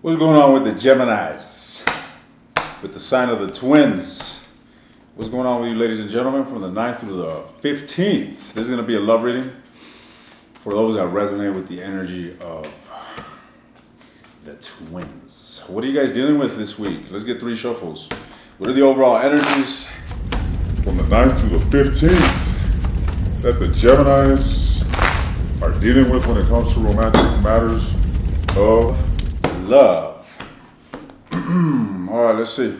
What's going on with the Geminis? With the sign of the twins? What's going on with you, ladies and gentlemen, from the 9th through the 15th? This is going to be a love reading for those that resonate with the energy of the twins. What are you guys dealing with this week? Let's get 3 shuffles. What are the overall energies from the 9th to the 15th that the Geminis are dealing with when it comes to romantic matters of love? All right, let's see.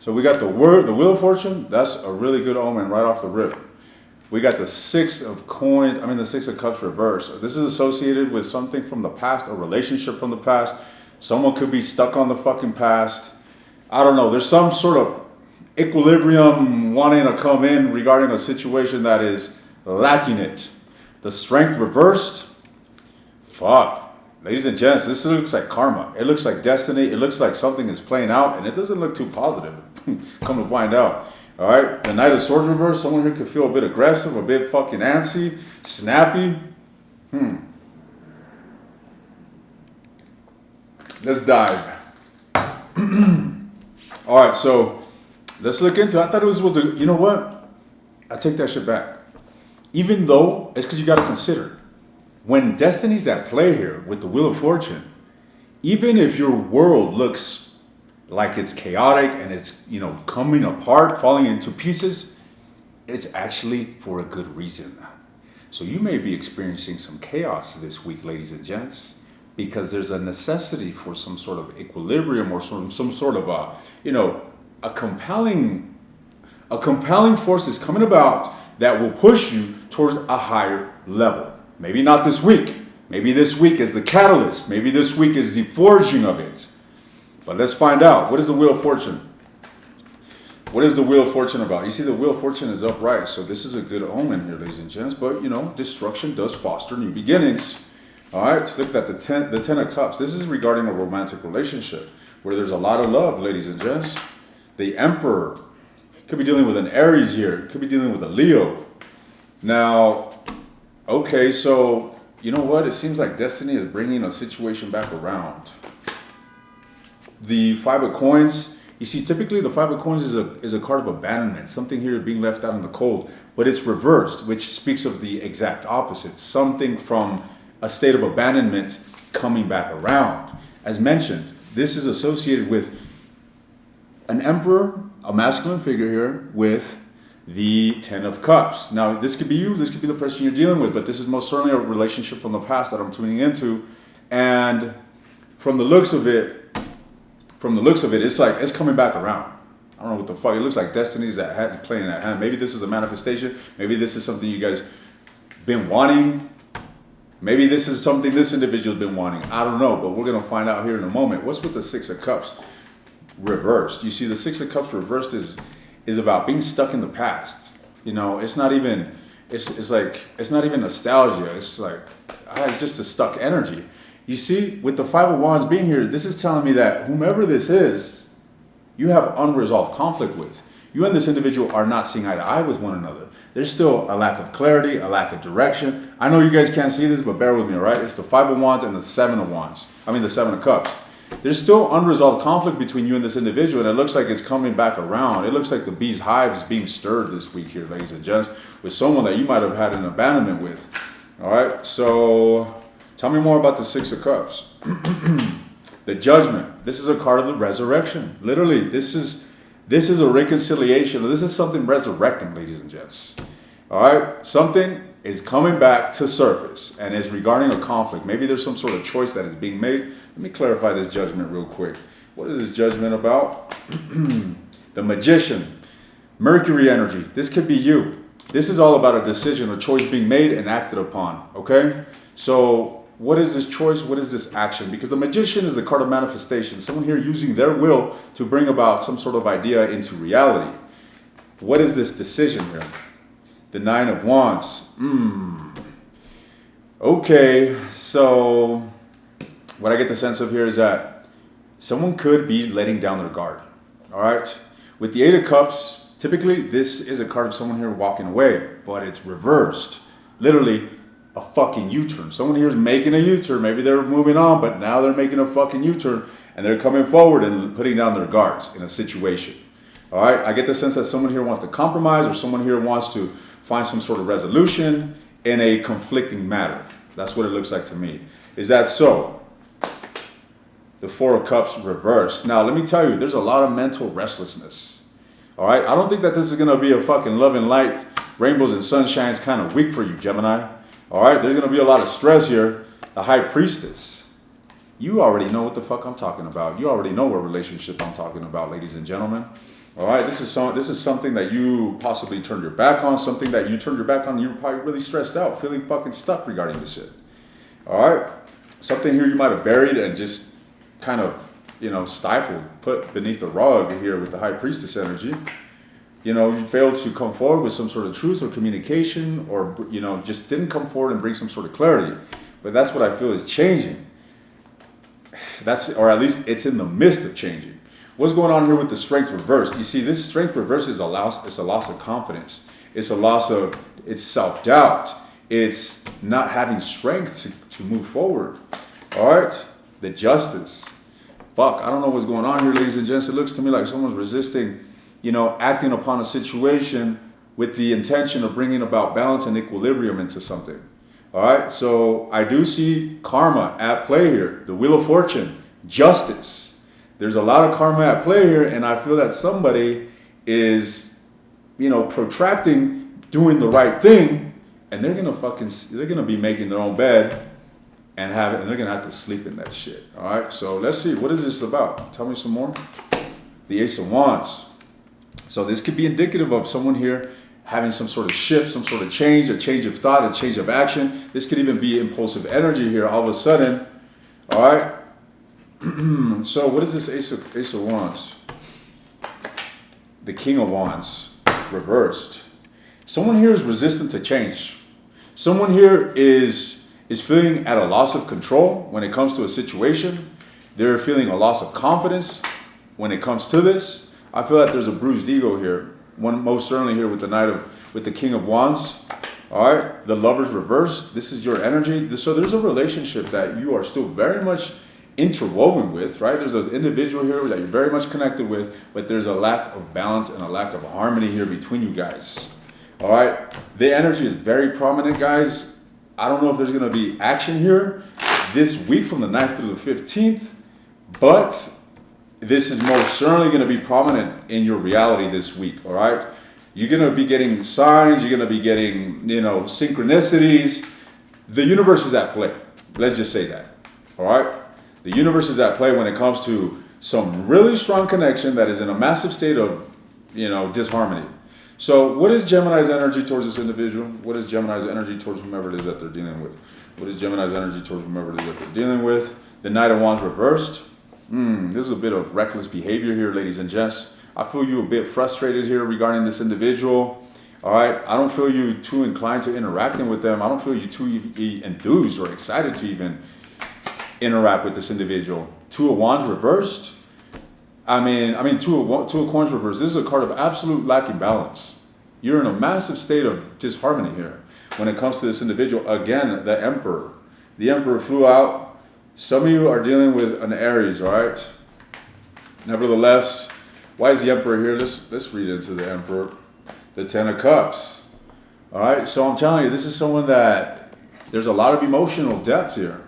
So we got the Wheel of Fortune. That's a really good omen right off the rip. We got the 6 of Coins. The 6 of Cups reversed. This is associated with something from the past, a relationship from the past. Someone could be stuck on the fucking past. I don't know. There's some sort of equilibrium wanting to come in regarding a situation that is lacking it. The Strength reversed. Fuck. Ladies and gents, this looks like karma. It looks like destiny. It looks like something is playing out, and it doesn't look too positive. Come to find out. All right, the Knight of Swords reversed. Someone here could feel a bit aggressive, a bit fucking antsy, snappy. Let's dive. All right, so let's look into it. I thought it was a, you know what? I take that shit back. Even though, it's because you got to consider, when destiny's at play here with the Wheel of Fortune, even if your world looks like it's chaotic and it's, coming apart, falling into pieces, it's actually for a good reason. So you may be experiencing some chaos this week, ladies and gents, because there's a necessity for some sort of equilibrium or some sort of a compelling force is coming about that will push you towards a higher level. Maybe not this week. Maybe this week is the catalyst. Maybe this week is the forging of it. But let's find out. What is the Wheel of Fortune? What is the Wheel of Fortune about? You see, the Wheel of Fortune is upright, so this is a good omen here, ladies and gents. But, destruction does foster new beginnings. All right, so look at the Ten of Cups. This is regarding a romantic relationship where there's a lot of love, ladies and gents. The Emperor could be dealing with an Aries here. Could be dealing with a Leo. Now, okay, so you know what? It seems like destiny is bringing a situation back around. The 5 of Coins. You see, typically the 5 of Coins is a card of abandonment. Something here being left out in the cold. But it's reversed, which speaks of the exact opposite. Something from a state of abandonment coming back around. As mentioned, this is associated with an Emperor, a masculine figure here, with the 10 of Cups. Now, this could be you, this could be the person you're dealing with, but this is most certainly a relationship from the past that I'm tuning into. And from the looks of it, it's like it's coming back around. I don't know what the fuck. It looks like destiny's playing that hand. Maybe this is a manifestation. Maybe this is something you guys been wanting. Maybe this is something this individual's been wanting. I don't know, but we're gonna find out here in a moment. What's with the 6 of Cups reversed? You see, the 6 of Cups reversed is about being stuck in the past. It's not even nostalgia. It's like it's just a stuck energy. You see, with the 5 of Wands being here, this is telling me that whomever this is, you have unresolved conflict with. You and this individual are not seeing eye to eye with one another. There's still a lack of clarity, a lack of direction. I know you guys can't see this, but bear with me, all right? It's the 5 of Wands and the 7 of Wands. The 7 of Cups. There's still unresolved conflict between you and this individual, and it looks like it's coming back around. It looks like the bee's hive is being stirred this week here, ladies and gents, with someone that you might have had an abandonment with. All right, so tell me more about the 6 of Cups. The Judgment. This is a card of the resurrection. Literally, this is a reconciliation. This is something resurrecting, ladies and gents. All right, something is coming back to surface and is regarding a conflict. Maybe there's some sort of choice that is being made. Let me clarify this Judgment real quick. What is this Judgment about? The Magician. Mercury energy. This could be you. This is all about a decision, a choice being made and acted upon. Okay? So what is this choice? What is this action? Because the Magician is the card of manifestation. Someone here using their will to bring about some sort of idea into reality. What is this decision here? The 9 of Wands. Okay, so what I get the sense of here is that someone could be letting down their guard. All right? With the 8 of Cups, typically this is a card of someone here walking away, but it's reversed. Literally, a fucking U-turn. Someone here is making a U-turn. Maybe they're moving on, but now they're making a fucking U-turn and they're coming forward and putting down their guards in a situation. All right, I get the sense that someone here wants to compromise, or someone here wants to find some sort of resolution in a conflicting matter. That's what it looks like to me. Is that so? The Four of Cups reversed. Now, let me tell you, there's a lot of mental restlessness. All right, I don't think that this is going to be a fucking love and light, rainbows and sunshines kind of week for you, Gemini. All right, there's going to be a lot of stress here. The High Priestess. You already know what the fuck I'm talking about. You already know what relationship I'm talking about, ladies and gentlemen. All right, this is something that you possibly turned your back on, something that you turned your back on, you were probably really stressed out, feeling fucking stuck regarding this shit. All right, something here you might have buried and just kind of, stifled, put beneath the rug here with the High Priestess energy. You failed to come forward with some sort of truth or communication, or, just didn't come forward and bring some sort of clarity. But that's what I feel is changing. Or at least it's in the midst of changing. What's going on here with the Strength reversed? You see, this Strength reversed is a loss of confidence. It's a loss of, it's self-doubt. It's not having strength to move forward. All right? The Justice. Fuck, I don't know what's going on here, ladies and gents. It looks to me like someone's resisting, acting upon a situation with the intention of bringing about balance and equilibrium into something. All right? So I do see karma at play here. The Wheel of Fortune. Justice. There's a lot of karma at play here, and I feel that somebody is, protracting doing the right thing, and they're gonna be making their own bed and they're gonna have to sleep in that shit. All right, so let's see, what is this about? Tell me some more. The Ace of Wands. So this could be indicative of someone here having some sort of shift, some sort of change, a change of thought, a change of action. This could even be impulsive energy here all of a sudden. All right. So what is this Ace of Wands? The King of Wands, reversed. Someone here is resistant to change. Someone here is feeling at a loss of control when it comes to a situation. They're feeling a loss of confidence when it comes to this. I feel that there's a bruised ego here. One most certainly here with the King of Wands. All right, the Lover's reversed. This is your energy. So there's a relationship that you are still very much interwoven with, right? There's an individual here that you're very much connected with, but there's a lack of balance and a lack of harmony here between you guys. All right, the energy is very prominent, guys. I don't know if there's going to be action here this week from the 9th through the 15th, but this is most certainly going to be prominent in your reality this week. All right, you're going to be getting signs, you're going to be getting, synchronicities. The universe is at play. Let's just say that. All right. The universe is at play when it comes to some really strong connection that is in a massive state of, disharmony. So what is Gemini's energy towards this individual? What is Gemini's energy towards whomever it is that they're dealing with? What is Gemini's energy towards whomever it is that they're dealing with? The Knight of Wands reversed. This is a bit of reckless behavior here, ladies and gents. I feel you a bit frustrated here regarding this individual. All right, I don't feel you too inclined to interacting with them. I don't feel you too enthused or excited to even interact with this individual. Two of Wands reversed. I mean, two of Coins reversed. This is a card of absolute lacking balance. You're in a massive state of disharmony here when it comes to this individual. Again, the Emperor. The Emperor flew out. Some of you are dealing with an Aries, all right? Nevertheless, why is the Emperor here? Let's read into the Emperor. The Ten of Cups. All right, so I'm telling you, this is someone that there's a lot of emotional depth here.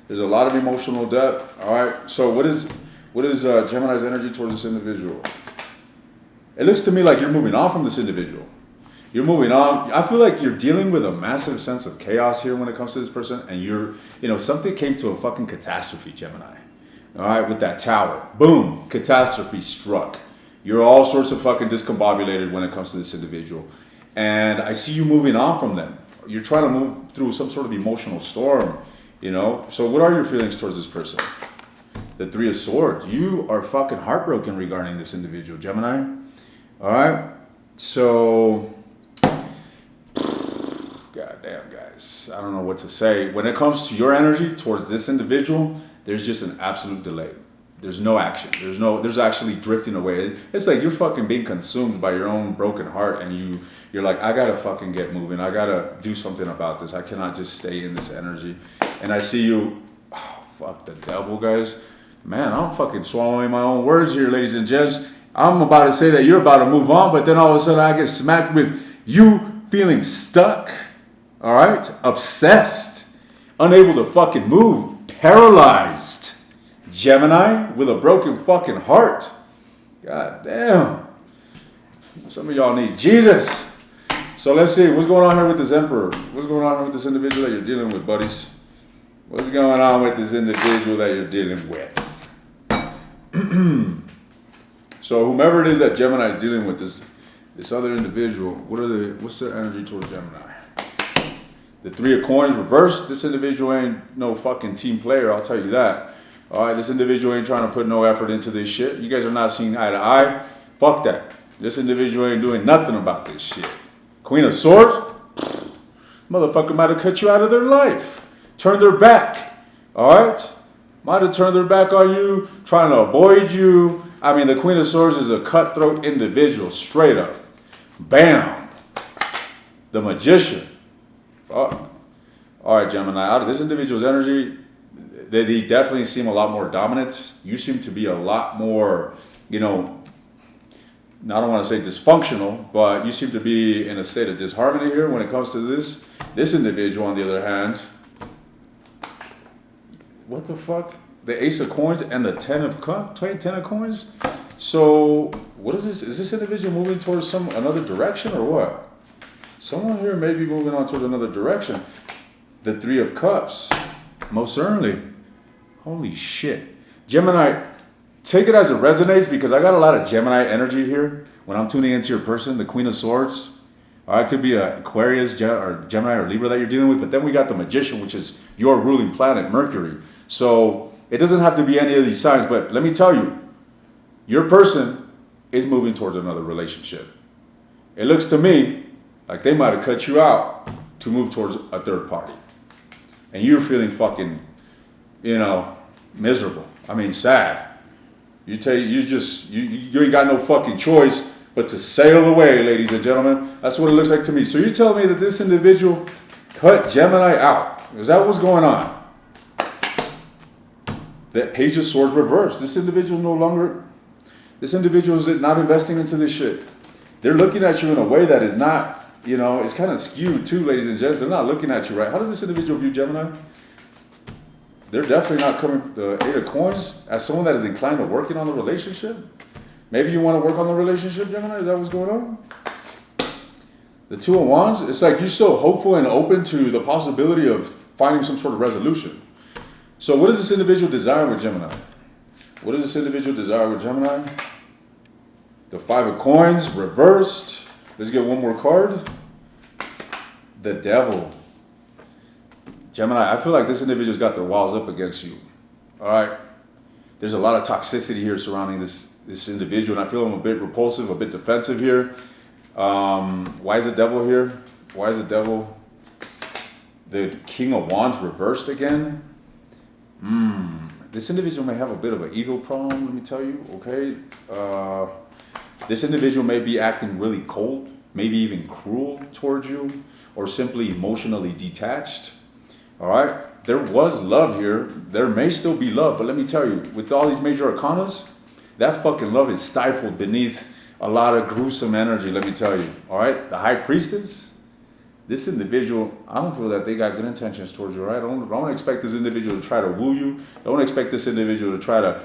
There's a lot of emotional depth. All right. So what is Gemini's energy towards this individual? It looks to me like you're moving on from this individual. You're moving on. I feel like you're dealing with a massive sense of chaos here when it comes to this person, and something came to a fucking catastrophe, Gemini. All right, with that Tower, boom, catastrophe struck. You're all sorts of fucking discombobulated when it comes to this individual, and I see you moving on from them. You're trying to move through some sort of emotional storm. So what are your feelings towards this person? The Three of Swords. You are fucking heartbroken regarding this individual, Gemini. All right. So, goddamn, guys, I don't know what to say. When it comes to your energy towards this individual, there's just an absolute delay. There's no action. There's actually drifting away. It's like you're fucking being consumed by your own broken heart, and you're like, I gotta fucking get moving. I gotta do something about this. I cannot just stay in this energy. And I see you, oh, fuck the devil, guys. Man, I'm fucking swallowing my own words here, ladies and gents. I'm about to say that you're about to move on, but then all of a sudden I get smacked with you feeling stuck, all right? Obsessed, unable to fucking move, paralyzed. Gemini with a broken fucking heart. God damn. Some of y'all need Jesus. So let's see, what's going on here with this Emperor? What's going on here with this individual that you're dealing with, buddies? What's going on with this individual that you're dealing with? So whomever it is that Gemini is dealing with, this other individual, what's their energy towards Gemini? The Three of Coins reversed. This individual ain't no fucking team player, I'll tell you that. All right, this individual ain't trying to put no effort into this shit. You guys are not seeing eye to eye. Fuck that. This individual ain't doing nothing about this shit. Queen of Swords, motherfucker might have cut you out of their life. Turned their back. All right? Might have turned their back on you, trying to avoid you. I mean, the Queen of Swords is a cutthroat individual, straight up. Bam. The Magician. Fuck. All right, Gemini. Out of this individual's energy, they definitely seem a lot more dominant. You seem to be a lot more, I don't want to say dysfunctional, but you seem to be in a state of disharmony here when it comes to this. This individual, on the other hand, what the fuck? The Ace of Coins and the Ten of Coins? So, what is this? Is this individual moving towards another direction or what? Someone here may be moving on towards another direction. The Three of Cups. Most certainly. Holy shit. Gemini, take it as it resonates, because I got a lot of Gemini energy here when I'm tuning into your person, the Queen of Swords. Or it could be an Aquarius or Gemini or Libra that you're dealing with. But then we got the Magician, which is your ruling planet, Mercury. So it doesn't have to be any of these signs. But let me tell you, your person is moving towards another relationship. It looks to me like they might have cut you out to move towards a third party. And you're feeling fucking, miserable. I mean, sad. You ain't got no fucking choice but to sail away, ladies and gentlemen. That's what it looks like to me. So you're telling me that this individual cut Gemini out. Is that what's going on? That Page of Swords reversed. This individual is not investing into this shit. They're looking at you in a way that is not, it's kind of skewed too, ladies and gents. They're not looking at you right. How does this individual view Gemini? They're definitely not coming, the Eight of Coins, as someone that is inclined to working on the relationship. Maybe you want to work on the relationship, Gemini? Is that what's going on? The Two of Wands, it's like you're still hopeful and open to the possibility of finding some sort of resolution. So what does this individual desire with Gemini? What does this individual desire with Gemini? The Five of Coins, reversed. Let's get one more card. The Devil. Gemini, I feel like this individual's got their walls up against you. All right? There's a lot of toxicity here surrounding this individual, and I feel I'm a bit repulsive, a bit defensive here. Why is the Devil here? Why is the Devil? The King of Wands reversed again. This individual may have a bit of an ego problem, let me tell you, okay? This individual may be acting really cold, maybe even cruel towards you, or simply emotionally detached. All right? There was love here. There may still be love, but let me tell you, with all these major arcanas, that fucking love is stifled beneath a lot of gruesome energy, let me tell you. All right? The High Priestess, this individual, I don't feel that they got good intentions towards you, right? I don't expect this individual to try to woo you. I don't expect this individual to try to,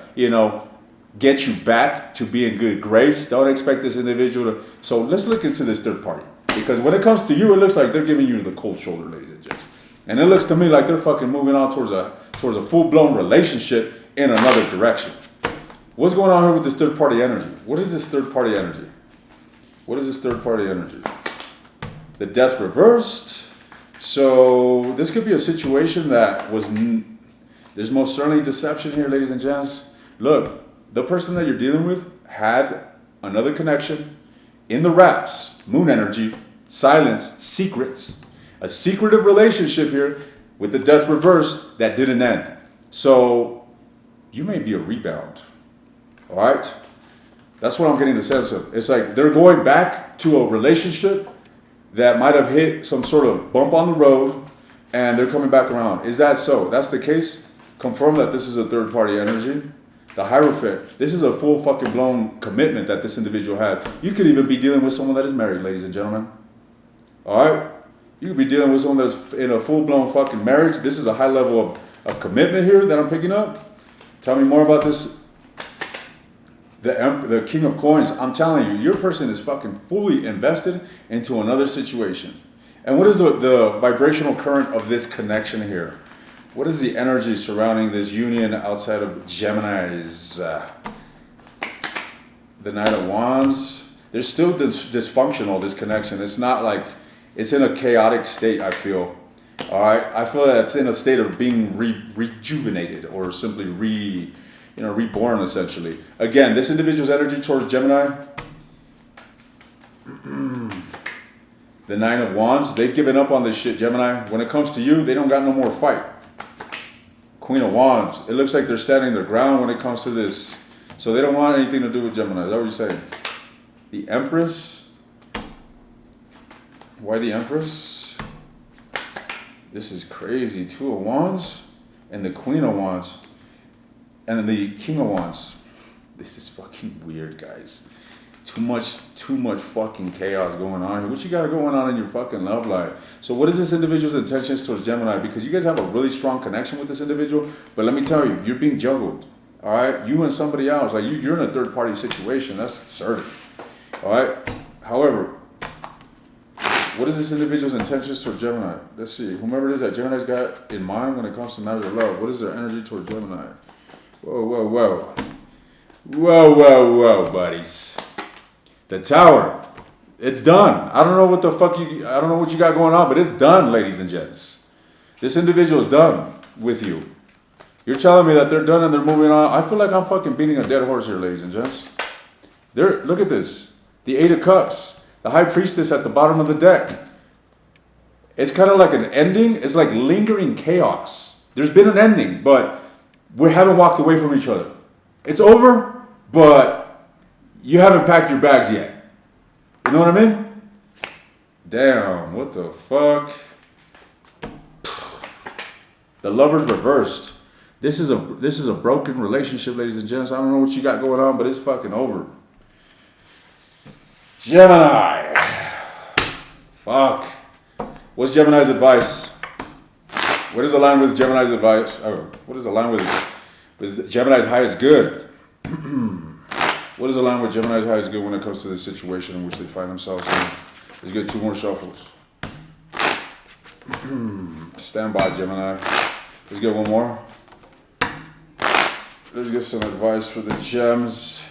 get you back to be in good grace. Don't expect this individual to. So let's look into this third party. Because when it comes to you, it looks like they're giving you the cold shoulder, ladies and gents. And it looks to me like they're fucking moving on towards a full-blown relationship in another direction. What's going on here with this third party energy? What is this third party energy? What is this third party energy? The Death reversed. So this could be a situation that there's most certainly deception here, ladies and gents. Look, the person that you're dealing with had another connection in the wraps, moon energy, silence, secrets, a secretive relationship here with the Death reversed that didn't end. So you may be a rebound. All right? That's what I'm getting the sense of. It's like they're going back to a relationship that might have hit some sort of bump on the road, and they're coming back around. Is that so? That's the case? Confirm that this is a third party energy. The Hierophant, this is a full fucking blown commitment that this individual had. You could even be dealing with someone that is married, ladies and gentlemen. All right? You could be dealing with someone that's in a full blown fucking marriage. This is a high level of commitment here that I'm picking up. Tell me more about this. The King of Coins, I'm telling you, your person is fucking fully invested into another situation. And what is the vibrational current of this connection here? What is the energy surrounding this union outside of Gemini's? The Knight of Wands. There's still dysfunctional, this connection. It's not like, it's in a chaotic state, I feel. All right? I feel that it's in a state of being rejuvenated or simply reborn, essentially. Again, this individual's energy towards Gemini, the Nine of Wands, they've given up on this shit, Gemini. When it comes to you, they don't got no more fight. Queen of Wands, it looks like they're standing their ground when it comes to this. So they don't want anything to do with Gemini. Is that what you're saying? The Empress. Why the Empress? This is crazy. Two of Wands and the Queen of Wands. And then the King of Wands. This is fucking weird, guys. Too much fucking chaos going on here. What you got going on in your fucking love life? So what is this individual's intentions towards Gemini? Because you guys have a really strong connection with this individual. But let me tell you, you're being juggled. All right? You and somebody else. Like you're in a third party situation. That's certain. All right? However, what is this individual's intentions towards Gemini? Let's see. Whomever it is that Gemini's got in mind when it comes to matters of love. What is their energy towards Gemini? Whoa, whoa, whoa. Whoa, whoa, whoa, buddies. The Tower. It's done. I don't know what the fuck I don't know what you got going on, but it's done, ladies and gents. This individual is done with you. You're telling me that they're done and they're moving on. I feel like I'm fucking beating a dead horse here, ladies and gents. Look at this. The Eight of Cups. The High Priestess at the bottom of the deck. It's kind of like an ending. It's like lingering chaos. There's been an ending, but we haven't walked away from each other. It's over, but you haven't packed your bags yet. You know what I mean? Damn, what the fuck? The Lover's reversed. This is a broken relationship, ladies and gents. I don't know what you got going on, but it's fucking over. Gemini. Fuck. What's Gemini's advice? What is aligned with Gemini's advice? Oh, what is aligned with Gemini's highest good? What is aligned with Gemini's highest good when it comes to this situation in which they find themselves in? Let's get two more shuffles. Stand by, Gemini. Let's get one more. Let's get some advice for the gems.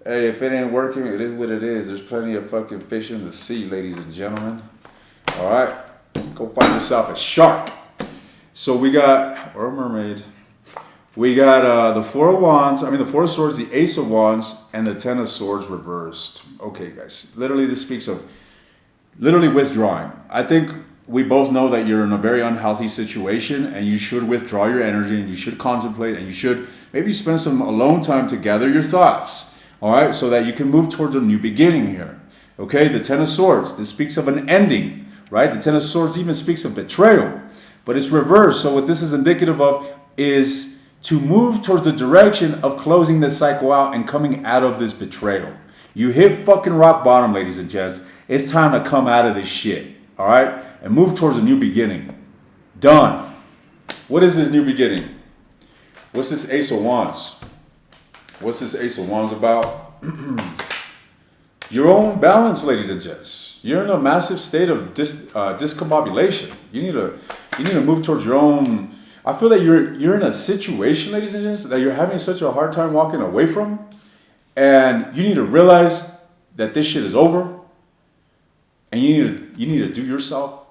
Hey, if it ain't working, it is what it is. There's plenty of fucking fish in the sea, ladies and gentlemen. All right, go find yourself a shark. So we got, or a mermaid. We got the Four of Swords, the Ace of Wands, and the Ten of Swords reversed. Okay, guys. Literally, this speaks of literally withdrawing. I think we both know that you're in a very unhealthy situation, and you should withdraw your energy, and you should contemplate, and you should maybe spend some alone time to gather your thoughts. All right, so that you can move towards a new beginning here. Okay, the Ten of Swords. This speaks of an ending, right? The Ten of Swords even speaks of betrayal, but it's reversed. So what this is indicative of is to move towards the direction of closing this cycle out and coming out of this betrayal. You hit fucking rock bottom, ladies and gents. It's time to come out of this shit, all right? And move towards a new beginning. Done. What is this new beginning? What's this Ace of Wands? What's this Ace of Wands about? Your own balance, ladies and gents. You're in a massive state of discombobulation. You need to move towards your own. I feel that you're in a situation, ladies and gents, that you're having such a hard time walking away from, and you need to realize that this shit is over, and you need to do yourself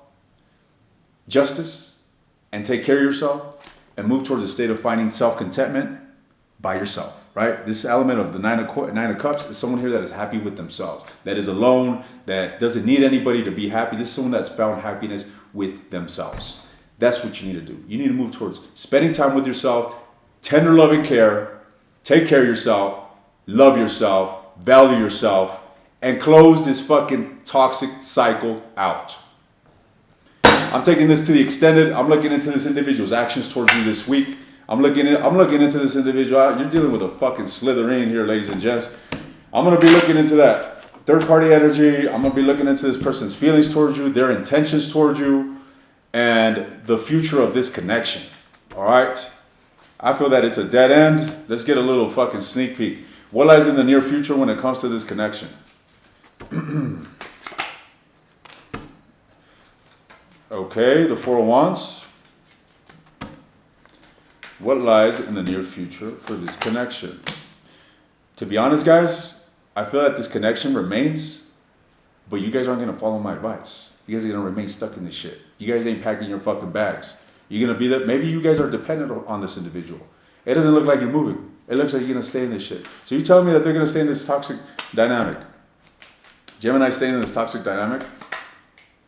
justice and take care of yourself and move towards a state of finding self-contentment by yourself, right? This element of the Nine of Cups is someone here that is happy with themselves, that is alone, that doesn't need anybody to be happy. This is someone that's found happiness with themselves. That's what you need to do. You need to move towards spending time with yourself, tender loving care, take care of yourself, love yourself, value yourself, and close this fucking toxic cycle out. I'm taking this to the extended. I'm looking into this individual's actions towards you this week. I'm looking into this individual. You're dealing with a fucking Slytherin here, ladies and gents. I'm going to be looking into that third party energy. I'm going to be looking into this person's feelings towards you, their intentions towards you, and the future of this connection. All right? I feel that it's a dead end. Let's get a little fucking sneak peek. What lies in the near future when it comes to this connection? Okay, the Four of Wands. What lies in the near future for this connection? To be honest, guys, I feel that this connection remains, but you guys aren't going to follow my advice. You guys are going to remain stuck in this shit. You guys ain't packing your fucking bags. You're going to be there. Maybe you guys are dependent on this individual. It doesn't look like you're moving. It looks like you're going to stay in this shit. So you're telling me that they're going to stay in this toxic dynamic. Gemini staying in this toxic dynamic?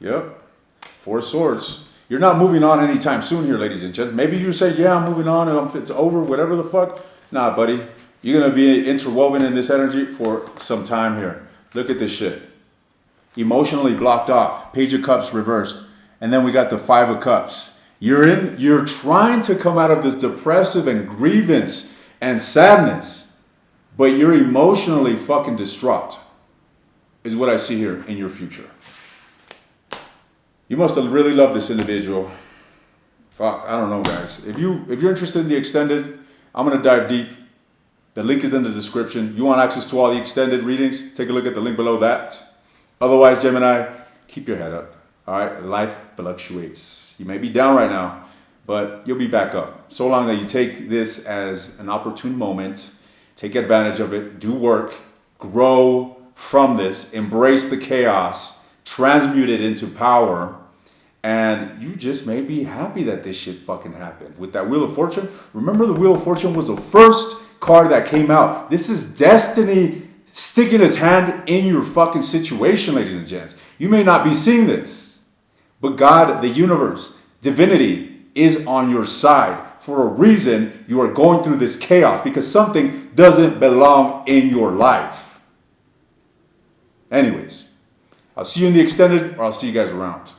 Yep. Four of Swords. You're not moving on anytime soon here, ladies and gents. Maybe you say, yeah, I'm moving on and it's over, whatever the fuck. Nah, buddy. You're going to be interwoven in this energy for some time here. Look at this shit. Emotionally blocked off. Page of Cups reversed. And then we got the Five of Cups. You're trying to come out of this depressive and grievance and sadness, but you're emotionally fucking distraught, is what I see here in your future. You must have really loved this individual. Fuck, I don't know, guys. If you're interested in the extended, I'm going to dive deep. The link is in the description. You want access to all the extended readings? Take a look at the link below that. Otherwise, Gemini, keep your head up. All right, life fluctuates. You may be down right now, but you'll be back up. So long that you take this as an opportune moment, take advantage of it, do work, grow from this, embrace the chaos, transmute it into power, and you just may be happy that this shit fucking happened. With that Wheel of Fortune, remember the Wheel of Fortune was the first card that came out. This is destiny sticking its hand in your fucking situation, ladies and gents. You may not be seeing this, but God, the universe, divinity is on your side. For a reason, you are going through this chaos because something doesn't belong in your life. Anyways, I'll see you in the extended, or I'll see you guys around.